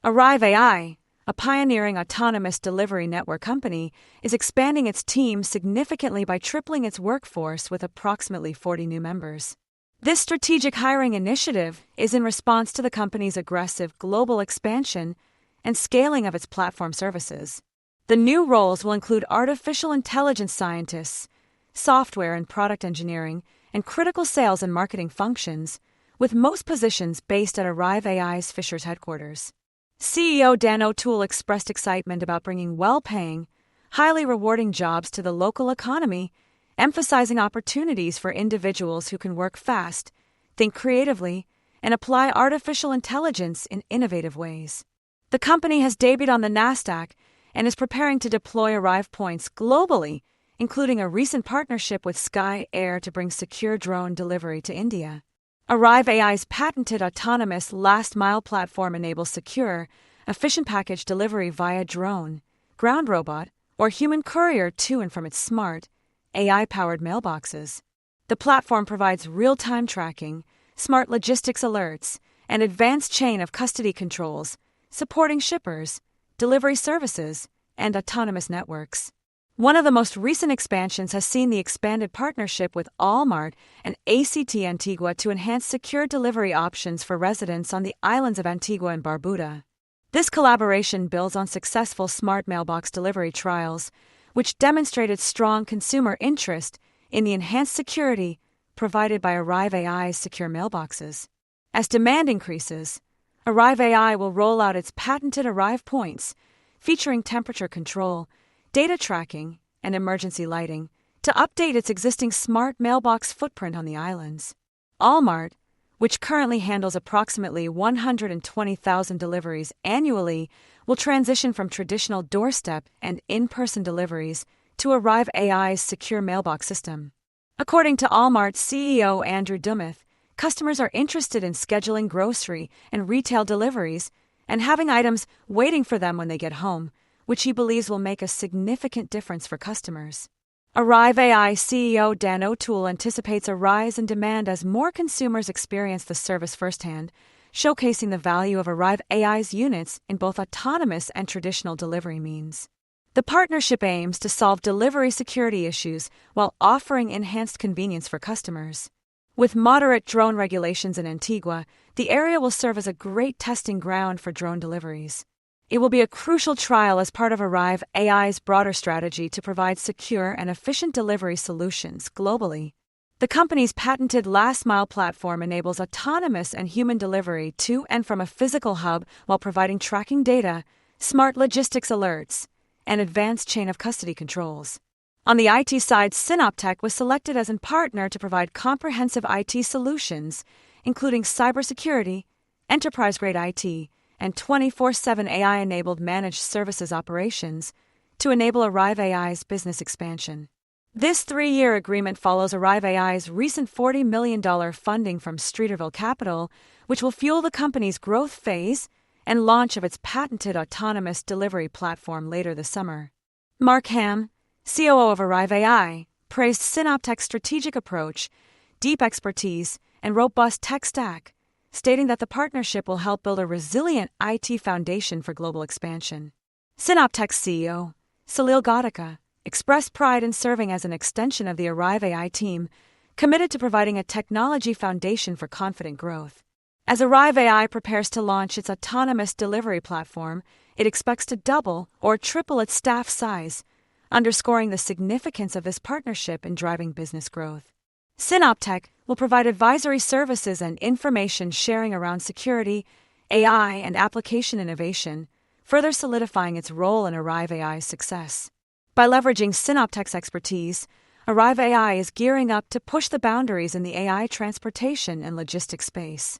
ARAI, a pioneering autonomous delivery network company, is expanding its team significantly by tripling its workforce with approximately 40 new members. This strategic hiring initiative is in response to the company's aggressive global expansion and scaling of its platform services. The new roles will include artificial intelligence scientists, software and product engineering, and critical sales and marketing functions, with most positions based at ARAI's Fishers headquarters. CEO Dan O'Toole expressed excitement about bringing well-paying, highly rewarding jobs to the local economy, emphasizing opportunities for individuals who can work fast, think creatively, and apply artificial intelligence in innovative ways. The company has debuted on the NASDAQ and is preparing to deploy ARAI points globally, including a recent partnership with Sky Air to bring secure drone delivery to India. ARAI's patented autonomous last-mile platform enables secure, efficient package delivery via drone, ground robot, or human courier to and from its smart, AI-powered mailboxes. The platform provides real-time tracking, smart logistics alerts, and advanced chain of custody controls, supporting shippers, delivery services, and autonomous networks. One of the most recent expansions has seen the expanded partnership with Walmart and ACT Antigua to enhance secure delivery options for residents on the islands of Antigua and Barbuda. This collaboration builds on successful smart mailbox delivery trials, which demonstrated strong consumer interest in the enhanced security provided by ARAI's secure mailboxes. As demand increases, ARAI will roll out its patented ARAI points, featuring temperature control, data tracking, and emergency lighting, to update its existing smart mailbox footprint on the islands. Walmart, which currently handles approximately 120,000 deliveries annually, will transition from traditional doorstep and in-person deliveries to ARAI's secure mailbox system. According to Walmart's CEO Andrew Dummeth, customers are interested in scheduling grocery and retail deliveries and having items waiting for them when they get home, which he believes will make a significant difference for customers. ARAI CEO Dan O'Toole anticipates a rise in demand as more consumers experience the service firsthand, showcasing the value of ARAI's units in both autonomous and traditional delivery means. The partnership aims to solve delivery security issues while offering enhanced convenience for customers. With moderate drone regulations in Antigua, the area will serve as a great testing ground for drone deliveries. It will be a crucial trial as part of ARAI's broader strategy to provide secure and efficient delivery solutions globally. The company's patented last-mile platform enables autonomous and human delivery to and from a physical hub while providing tracking data, smart logistics alerts, and advanced chain of custody controls. On the IT side, Synoptech was selected as a partner to provide comprehensive IT solutions, including cybersecurity, enterprise-grade IT, and 24/7 AI-enabled managed services operations to enable ARAI's business expansion. This 3-year agreement follows ARAI's recent $40 million funding from Streeterville Capital, which will fuel the company's growth phase and launch of its patented autonomous delivery platform later this summer. Mark Ham, COO of ARAI, praised Synoptech's strategic approach, deep expertise, and robust tech stack, stating that the partnership will help build a resilient IT foundation for global expansion. Synoptech's CEO, Salil Gautika, expressed pride in serving as an extension of the ARAI team, committed to providing a technology foundation for confident growth. As ARAI prepares to launch its autonomous delivery platform, it expects to double or triple its staff size, underscoring the significance of this partnership in driving business growth. Synoptech will provide advisory services and information sharing around security, AI, and application innovation, further solidifying its role in ARAI's success. By leveraging Synoptech's expertise, ARAI is gearing up to push the boundaries in the AI transportation and logistics space.